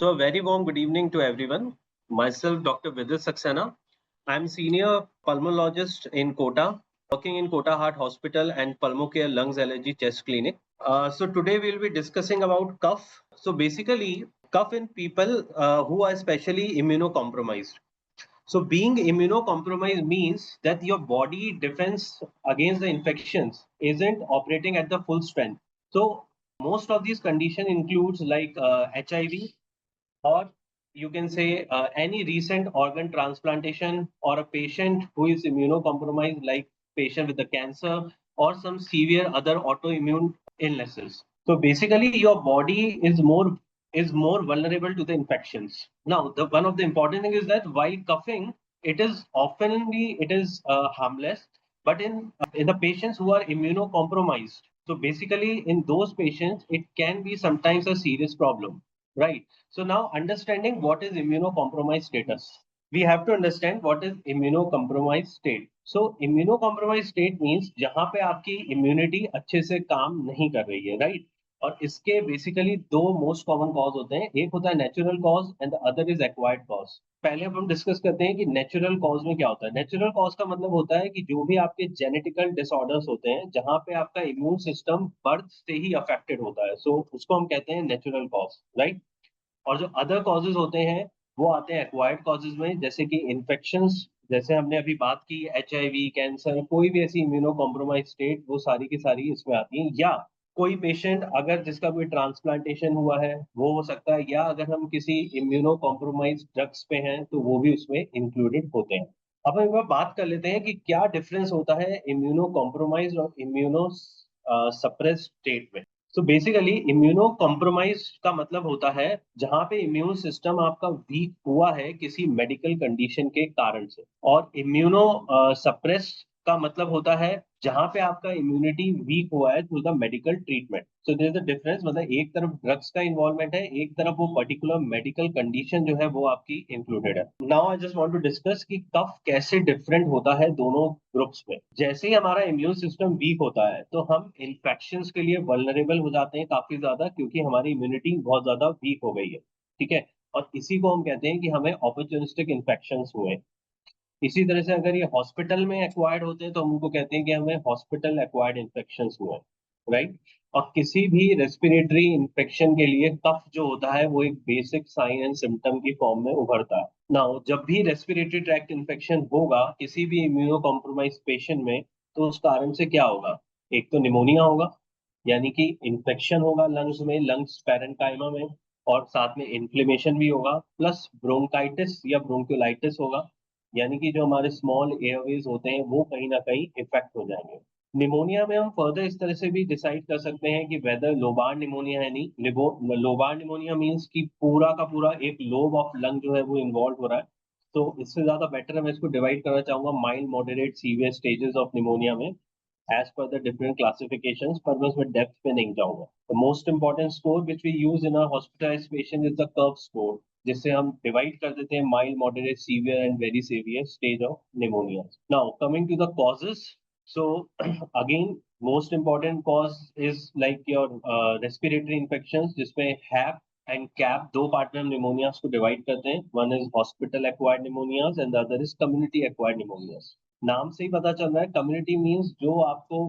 So, a very warm good evening to everyone. Myself, Dr. Vidit Saxena. I'm senior pulmonologist in Kota, working in Kota Heart Hospital and Pulmocare Lungs Allergy Chest Clinic. So today we'll be discussing about cough. So basically, cough in people who are especially immunocompromised. So being immunocompromised means that your body defense against the infections isn't operating at the full strength. So most of these condition includes like HIV, or you can say any recent organ transplantation, or a patient who is immunocompromised like patient with the cancer or some severe other autoimmune illnesses. So basically your body is more vulnerable to the infections. Now the one of the important thing is that while coughing, it is harmless, but in the patients who are immunocompromised, so basically in those patients it can be sometimes a serious problem, right? So now understanding what is immunocompromised status, we have to understand what is immunocompromised state. So immunocompromised state means जहाँ पे आपकी immunity अच्छे से काम नहीं कर रही है, right? और इसके बेसिकली दो मोस्ट कॉमन कॉज होते हैं, एक होता है natural cause and the other is acquired cause. पहले हम डिस्कस करते हैं कि नेचुरल कॉज में क्या होता है। नेचुरल कॉज का मतलब होता है कि जो भी आपके जेनेटिकल डिसऑर्डर्स होते हैं जहाँ पे आपका इम्यून सिस्टम बर्थ से ही अफेक्टेड होता है, सो उसको हम कहते हैं नेचुरल कॉज, राइट? और जो अदर कॉजेज होते हैं वो आते हैं एक्वायर्ड कॉजेज में, जैसे कि इन्फेक्शंस, जैसे हमने अभी बात की HIV, कैंसर, कोई भी ऐसी इम्यूनो कॉम्प्रोमाइज स्टेट, वो सारी की सारी इसमें आती हैं। या कोई पेशेंट अगर जिसका कोई ट्रांसप्लांटेशन हुआ है वो हो सकता है, या अगर हम किसी इम्यूनो कॉम्प्रोमाइज ड्रग्स पे हैं तो वो भी उसमें इंक्लूडेड होते हैं। अब हम एक बार बात कर लेते हैं कि क्या डिफरेंस होता है इम्यूनो कॉम्प्रोमाइज और इम्यूनो सप्रेस स्टेट में। सो बेसिकली इम्यूनो कॉम्प्रोमाइज का मतलब होता है जहां पे इम्यून सिस्टम आपका वीक हुआ है किसी मेडिकल कंडीशन के कारण से, और इम्यूनो सप्रेस का मतलब होता है जहां पे आपका इम्यूनिटी वीक हुआ है through the medical treatment. So there is the difference, मतलब एक तरफ ड्रग्स का इन्वॉल्वमेंट है, एक तरफ वो पर्टिकुलर मेडिकल कंडीशन जो है वो आपकी इंक्लूडेड है। Now I just want to discuss कि कफ कैसे डिफरेंट होता है दोनों ग्रुप्स में। जैसे ही हमारा इम्यून सिस्टम वीक होता है तो हम इन्फेक्शंस के लिए वल्नरेबल हो जाते हैं काफी ज्यादा, क्योंकि हमारी इम्यूनिटी बहुत ज्यादा वीक हो गई है, ठीक है? और इसी को हम कहते हैं कि हमें अपॉर्चुनिस्टिक इन्फेक्शंस हुए। इसी तरह से अगर ये हॉस्पिटल में एक्वायर्ड होते हैं तो हम उनको कहते हैं कि हमें हॉस्पिटल एक्वायर्ड इन्फेक्शंस हुए, राइट? और किसी भी रेस्पिरेटरी इन्फेक्शन के लिए कफ जो होता है वो एक बेसिक साइन एंड सिम्टम की फॉर्म में उभरता है। नाउ जब भी रेस्पिरेटरी ट्रैक्ट इन्फेक्शन होगा किसी भी इम्यूनो कॉम्प्रोमाइज पेशेंट में, तो उस कारण से क्या होगा? एक तो निमोनिया होगा, यानी कि इन्फेक्शन होगा लंग्स में, लंग्स पैरेन्काइमा में, और साथ में इन्फ्लेमेशन भी होगा, प्लस ब्रोंकाइटिस या ब्रोंकोलाइटिस होगा, यानी कि जो हमारे स्मॉल एयरवेज होते हैं वो कहीं ना कहीं इफेक्ट हो जाएंगे। निमोनिया में हम फर्दर इस तरह से भी डिसाइड कर सकते हैं कि वेदर लोबार निमोनिया है, नहीं लोबार निमोनिया मीन्स कि पूरा का पूरा एक लोब ऑफ लंग जो है वो इन्वॉल्व हो रहा है। तो इससे ज्यादा बेटर मैं इसको डिवाइड करना चाहूंगा mild, moderate, severe stages of pneumonia में, as per the different classifications, पर मैं उसमें डेप्थ पे नहीं जाऊंगा। The most important score which we use in a hospitalised patient is the कर्व स्कोर, जिससे हम डिवाइड कर देते हैं mild, moderate, severe and very severe stage of pneumonia. Now coming to the causes, so again most important cause is like your respiratory infections, जिसमें HAP and CAP दो part में हम निमोनियाज को डिवाइड करते हैं। One is hospital acquired pneumonias and the other is community acquired pneumonias. नाम से ही पता चल रहा है, कम्युनिटी मीन्स जो आपको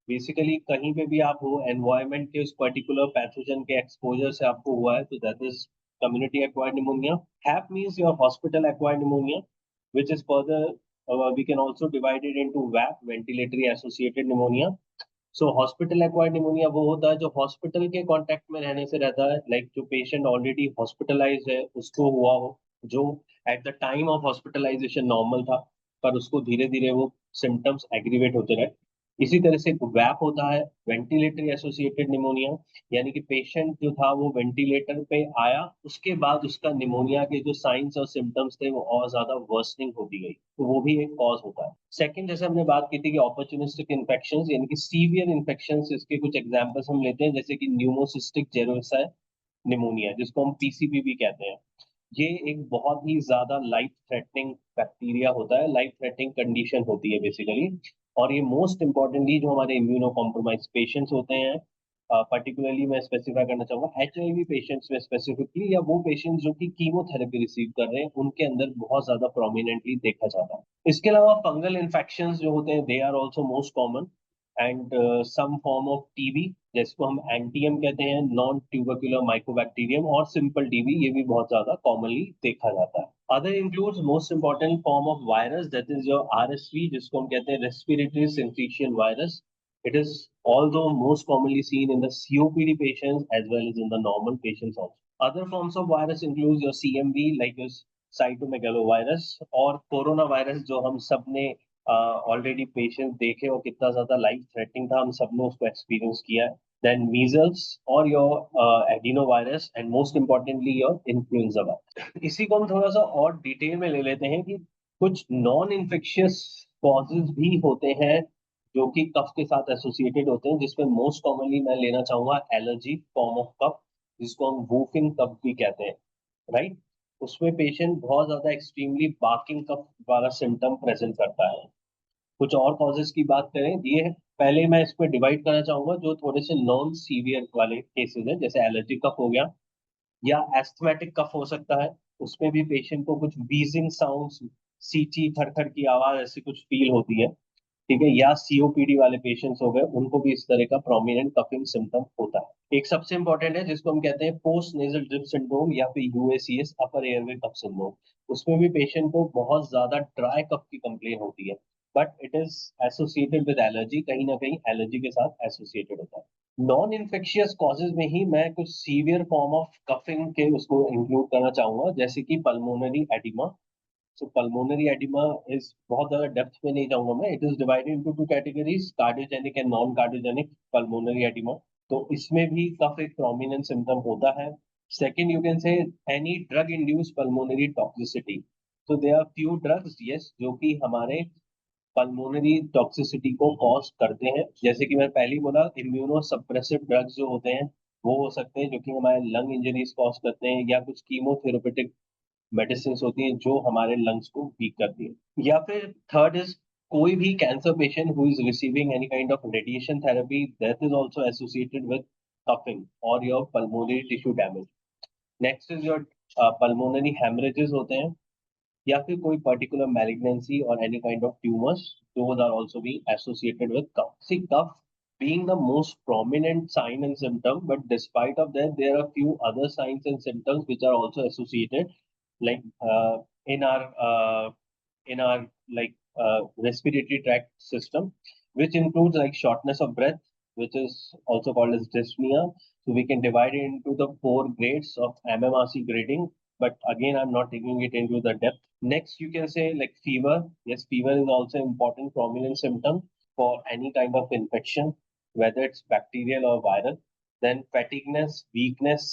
बेसिकली कहीं पे भी आप हो, एनवायरमेंट के उस पर्टिकुलर पैथोजन के एक्सपोजर से आपको हुआ है, तो that is community acquired pneumonia. HAP means your hospital acquired pneumonia, which is further we can also divide it into VAP, ventilatory associated pneumonia. So hospital acquired pneumonia वो होता है जो हॉस्पिटल के कांटेक्ट में रहने से रहता है, लाइक जो पेशेंट ऑलरेडी हॉस्पिटलाइज है उसको हुआ हो, जो at the time of hospitalisation normal था, पर उसको धीरे धीरे वो सिम्टम्स एग्रीवेट होते रहे। इसी तरह से वैप होता है, वेंटिलेटरी एसोसिएटेड निमोनिया, यानी कि पेशेंट जो था वो वेंटिलेटर पे आया, उसके बाद उसका निमोनिया के जो साइंस और सिम्टम्स थे वो और ज्यादा वर्सनिंग होती गई, तो वो भी एक कॉज होता है। सेकंड, जैसे हमने बात की थी कि अपॉर्चुनिस्टिक इन्फेक्शंस यानी कि सीवियर इन्फेक्शंस, इसके कुछ एग्जांपल्स हम लेते हैं, जैसे कि न्यूमोसिस्टिक जेरोसाई निमोनिया, जिसको हम PCP भी कहते हैं। ये एक बहुत ही ज्यादा लाइफ थ्रेटनिंग बैक्टीरिया होता है, लाइफ थ्रेटनिंग कंडीशन होती है बेसिकली। और ये मोस्ट इंपॉर्टेंटली जो हमारे इम्यूनो कॉम्प्रोमाइज पेशेंट्स होते हैं पर्टिकुलरली मैं स्पेसिफाई करना चाहूंगा HIV पेशेंट्स में स्पेसिफिकली, या वो पेशेंट्स जो कि कीमोथेरेपी रिसीव कर रहे हैं उनके अंदर बहुत ज्यादा प्रोमिनेंटली देखा जाता है। इसके अलावा फंगल इन्फेक्शंस जो होते हैं they are also most common, and some form of TB जिसको हम एंटीएम कहते हैं, नॉन ट्यूबरकुलर माइकोबैक्टीरियम, और सिंपल टीबी, ये भी बहुत ज्यादा कॉमनली देखा जाता है। Other includes most important form of virus, that is your RSV, जिसको हम कहते हैं respiratory syncytial virus. It is although most commonly seen in the COPD patients as well as in the normal patients also. Other forms of virus include your CMV like your cytomegalovirus और coronavirus, जो हम सब ने already patient देखे और कितना ज्यादा life threatening था, हम सब ने उसको एक्सपीरियंस किया है. देन मीजल्स और your adenovirus, and most importantly your influenza virus. इसी को हम थोड़ा सा और डिटेल में ले लेते हैं कि कुछ नॉन इन्फेक्शियस कॉजेज भी होते हैं जो कि कफ के साथ एसोसिएटेड होते हैं, जिसमें मोस्ट कॉमनली मैं लेना चाहूंगा एलर्जी फॉर्म ऑफ कफ, जिसको हम वूफिंग कफ भी कहते हैं, राइट. उसमें पेशेंट बहुत ज्यादा एक्सट्रीमली बार्किंग कफ वाला सिम्टम प्रेजेंट करता है. कुछ और कॉजेज की बात करें, ये पहले मैं इसको डिवाइड करना चाहूंगा जो थोड़े से नॉन सीवियर वाले केसेस हैं, जैसे एलर्जी कफ हो गया या एस्थमेटिक कफ हो सकता है. उसमें भी पेशेंट को कुछ बीजिंग साउंड्स, सीटी खड़खड़ की आवाज ऐसी कुछ फील होती है, ठीक है. या COPD वाले पेशेंट्स हो गए, उनको भी इस तरह का प्रोमिनेंट कफिंग सिम्टम होता है. एक सबसे इंपॉर्टेंट है जिसको हम कहते हैं पोस्ट नेजल ड्रिप सिंड्रोम या फिर UACS, अपर एयरवे कफ सिंड्रोम. उसमें भी पेशेंट को बहुत ज्यादा ड्राई कफ की कंप्लेन होती है, but it is associated with allergy, कहीं ना कहीं एलर्जी के साथ एसोसिएटेड होता है. नॉन इन्फेक्शियस कॉजेज में ही मैं कुछ सीवियर फॉर्म ऑफ कफिंग के उसको इंक्लूड करना चाहूंगा, जैसे कि pulmonary oedema. So pulmonary edema is बहुत ज़्यादा डेप्थ में नहीं जाऊंगा मैं. It is divided into two categories, cardiogenic and non cardiogenic pulmonary oedema. तो इसमें भी कफ एक प्रोमिनेंट सिम्टम होता है. Second, you can say any drug induce pulmonary toxicity. तो they are few drugs, yes, जो कि हमारे पल्मोनरी टॉक्सिसिटी को कॉज करते हैं. जैसे कि मैं पहले ही बोला, इम्यूनो सप्रेसिव ड्रग्स जो होते हैं वो हो सकते हैं जो कि हमारे लंग इंजरीज कॉज करते हैं, या कुछ कीमोथेरेपेटिक मेडिसिन होती हैं जो हमारे लंग्स को वीक करती है. या फिर थर्ड इज कोई भी cancer patient who is receiving any kind of radiation therapy, that is also associated with coughing और your pulmonary tissue damage. Next is your pulmonary haemorrhages होते हैं, या फिर कोई पर्टिकुलर मैलिग्नेंसी और any kind of tumours, those are also being associated with cough. See, cough being the most prominent sign and symptom, but despite of that, there are few other signs and symptoms which are also associated, like in our respiratory tract system, which includes like shortness of breath, which is also called as dyspnea. So we can divide it into the four grades of MMRC grading, but again, I'm not taking it into the depth. Next, you can say like fever. Yes, fever is also important prominent symptom for any kind of infection, whether it's bacterial or viral. Then fatigueness, weakness,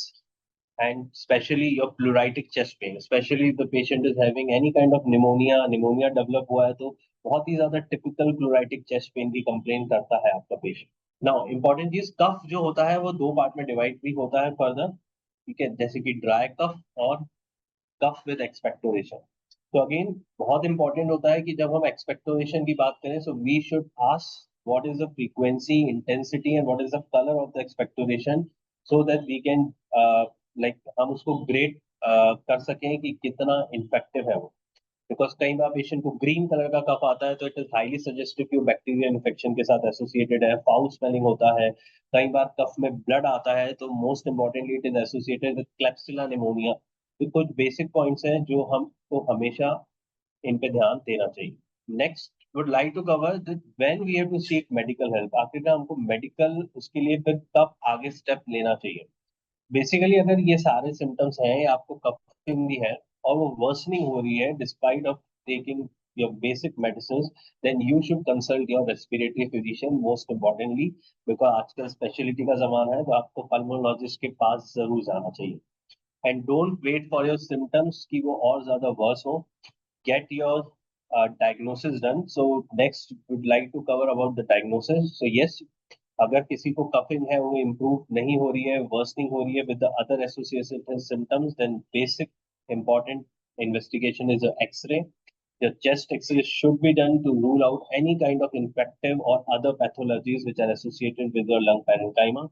and especially your pleuritic chest pain, especially if the patient is having any kind of pneumonia develop हुआ है, तो बहुत ही ज्यादा typical pleuritic chest pain की complain करता है आपका patient. Now important चीज, कफ जो होता है वो दो पार्ट में डिवाइड भी होता है फर्दर, ठीक है, जैसे कि ड्राई कफ और कफ विद एक्सपेक्टोरेशन. तो अगेन बहुत इंपॉर्टेंट होता है कि जब हम एक्सपेक्टोरेशन की बात करें, so we should ask what is the frequency, intensity and what is the colour of the expectoration, so that we can like हम उसको ग्रेड कर सकें कि कितना इन्फेक्टिव है वो. बिकॉज कई बार पेशेंट को ग्रीन कलर का कफ आता है तो इट इज हाईली सजेस्टिव कि वो बैक्टीरियल इन्फेक्शन के साथ एसोसिएटेड है. फाउल स्मेलिंग होता है, कई बार कफ में ब्लड आता है, तो most importantly it is associated with Klebsiella pneumonia. तो कुछ बेसिक पॉइंट्स हैं जो हमको हमेशा इन पे ध्यान देना चाहिए. Next would like to cover that when we have to seek medical help, आखिरकार हमको मेडिकल उसके लिए फिर कब आगे स्टेप लेना चाहिए. बेसिकली अगर ये सारे सिम्टम्स हैं, आपको कफिंग भी है और वो वर्सनिंग हो रही है despite of taking your basic medicine, then you should consult your respiratory physician most importantly, because आजकल स्पेशलिटी का जमाना है, तो आपको पल्मोनोलॉजिस्ट के पास जरूर जाना चाहिए. And don't wait for your symptoms कि वो और ज्यादा वर्स हो. Get your diagnosis done. So next would like to cover about the diagnosis. So yes, अगर किसी को कफिंग है, वो इम्प्रूव नहीं हो रही है, वर्सनिंग हो रही है with the other associated symptoms, then basic important investigation is a X-ray. The chest X-ray should be done to rule out any kind of infective or other pathologies which are associated with your lung parenchyma.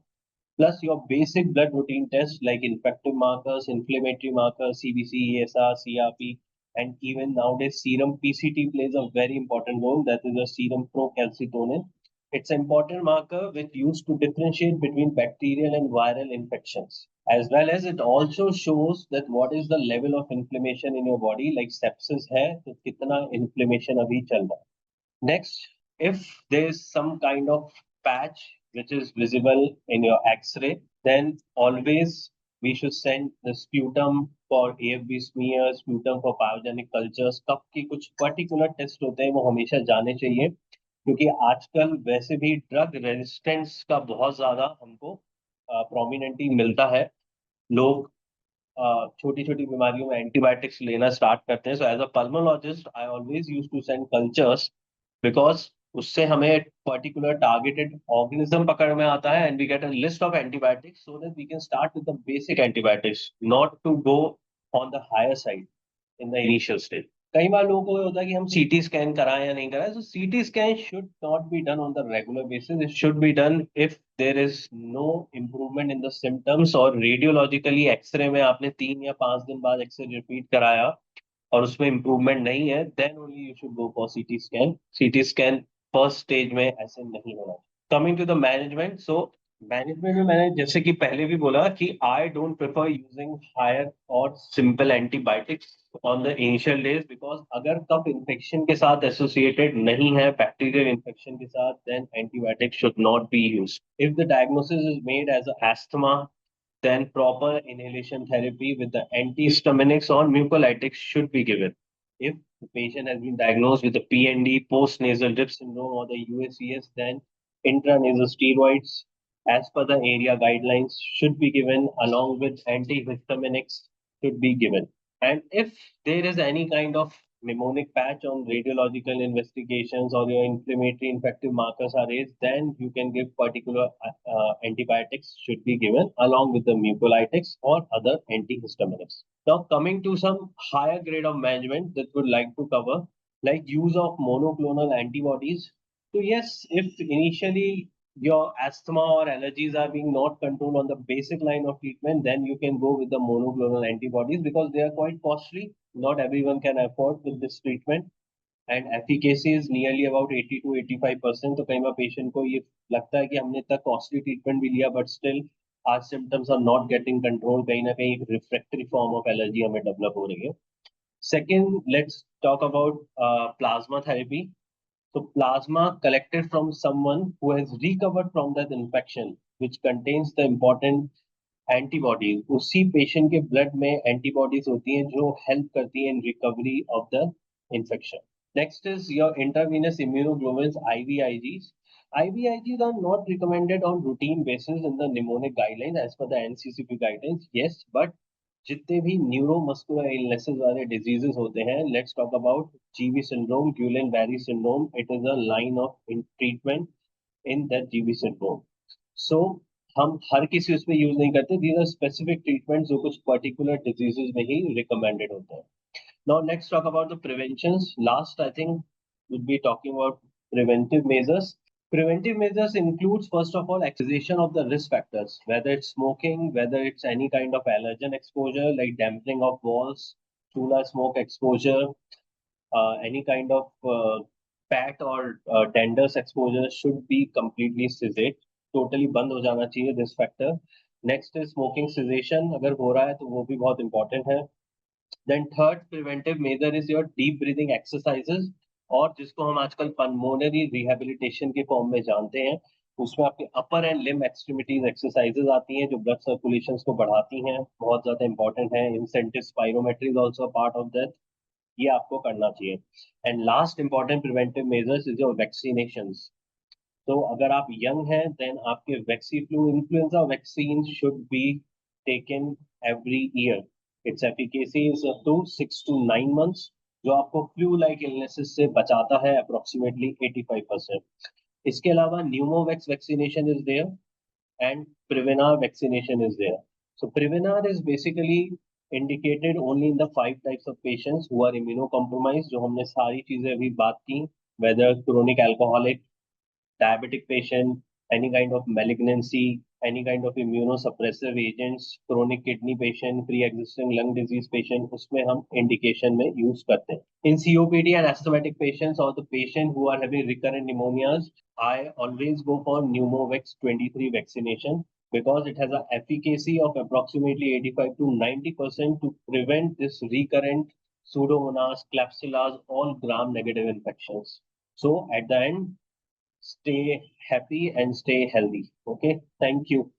plus your basic blood routine tests like infective markers, inflammatory markers, CBC, ESR, CRP, and even nowadays serum PCT plays a very important role. That is a serum procalcitonin. It's an important marker which used to differentiate between bacterial and viral infections. As well as it also shows that what is the level of inflammation in your body, like sepsis है तो कितना inflammation अभी चल रहा है. Next, if there is some kind of patch which is visible in your X-ray, then always we should send the sputum for AFB smear, sputum for pyogenic cultures. कब की कुछ particular test होते हैं वो हमेशा जाने चाहिए क्योंकि आजकल वैसे भी ड्रग रेजिस्टेंस का बहुत ज्यादा हमको प्रोमिनेंटली मिलता है. लोग छोटी छोटी बीमारियों में एंटीबायोटिक्स लेना स्टार्ट करते हैं. So as a pulmonologist I always use to send cultures because उससे हमें पर्टिकुलर टारगेटेड ऑर्गेनिज्म पकड़ में आता है and we get a list of antibiotics so that we can start with the basic antibiotics not to go on the higher side in the initial stage. कई बार लोगों को ये होता है कि हम सीटी स्कैन कराएं या नहीं कराएं. So CT scan should not be done on the regular basis. It should be done if there is no improvement in the symptoms. और रेडियोलॉजिकली एक्सरे में आपने 3 या 5 दिन बाद एक्सरे रिपीट कराया और उसमें इम्प्रूवमेंट नहीं है, then only you should go for CT scan. CT scan first stage में ऐसे नहीं होना. Coming to the management. So management में मैंने जैसे कि पहले भी बोला कि I don't prefer using higher और simple antibiotics on the initial days because अगर कफ इन्फेक्शन के साथ एसोसिएटेड नहीं है, बैक्टीरियल इन्फेक्शन के साथ, then antibiotic should not be use. If the diagnosis is made as asthma, then proper inhalation therapy with the antihistaminics or mucolytics should be given. If the patient has been diagnosed with the PND, post-nasal drip syndrome, or the USCS, then intranasal steroids, as per the area guidelines, should be given along with antihistaminics should be given. And if there is any kind of mnemonic patch on radiological investigations or your inflammatory infective markers are raised, then you can give particular antibiotics should be given along with the mucolytics or other antihistaminics. Now coming to some higher grade of management that would like to cover, like use of monoclonal antibodies. So yes, if initially your asthma or allergies are being not controlled on the basic line of treatment, then you can go with the monoclonal antibodies because they are quite costly. Not everyone can afford with this treatment and efficacy is nearly about 80 to 85%. तो कई बार patient को ये लगता है कि हमने इतना costly treatment भी लिया but still are symptoms are not getting control. कहीं ना कहीं एक रिफ्रैक्टरी फॉर्म ऑफ एलर्जी हमें डेवलप हो रही है. Second, let's talk about plasma therapy. So plasma collected from someone who has recovered from that infection, which contains the important antibodies. उसी patient के blood में antibodies होती हैं जो help करती हैं in recovery of the infection. Next is your intravenous immunoglobulins (IVIGs). IVIGs are not recommended on routine basis in the mnemonic guidelines as per the NCCP guidelines. Yes, but जितने भी neuromuscular illnesses वाले diseases होते हैं, let's talk about GB syndrome, Guillain Barre syndrome. It is a line of treatment in that GB syndrome. So हम हर किसी उसमें use नहीं करते. दीज आर स्पेसिफिक ट्रीटमेंट जो कुछ पर्टिकुलर डिजीजेस में ही रिकमेंडेड होते हैं. Now let's talk about the preventions. Last I think we'll be talking about preventive measures. Preventive measures includes first of all accusation of the risk factors, whether it's smoking, whether it's any kind of allergen exposure like dampening of walls, chula smoke exposure, any kind of fat or tenders exposure should be completely cessate. Totally बंद हो जाना चाहिए this factor. Next is smoking cessation. अगर हो रहा है तो वो भी बहुत important है. Then third preventive measure is your deep breathing exercises और जिसको हम आजकल pulmonary rehabilitation के फॉर्म में जानते हैं. उसमें आपके अपर एंड लिम्ब एक्सट्रीमिटीज एक्सरसाइजेज आती हैं जो ब्लड सर्कुलेशन को बढ़ाती हैं, बहुत ज्यादा इंपॉर्टेंट है. Incentive spirometry is also part of that. ये आपको करना चाहिए. And last important preventive measures is your vaccination. तो अगर आप यंग हैं देन आपके vaxi flu influenza vaccine should be taken every year. Its efficacy is up to 6 to 9 months जो आपको फ्लू लाइक इलनेसेस से बचाता है अप्रोक्सीमेटली 85%. इसके अलावा Pneumovax vaccination is there and Prevenar vaccination is there. So Prevenar is basically indicated only in the 5 types of patients who are immunocompromised जो हमने सारी चीजें अभी बात की, whether chronic alcoholic, diabetic patient, any kind of malignancy, any kind of immunosuppressive agents, chronic kidney patient, pre-existing lung disease patient, उसमें हम indication में use करते हैं. In COPD and asthmatic patients or the patient who are having recurrent pneumonias, I always go for Pneumovax 23 vaccination because it has an efficacy of approximately 85 to 90% to prevent this recurrent Pseudomonas, Klebsiellas, all gram-negative infections. So at the end, stay happy and stay healthy. Okay, thank you.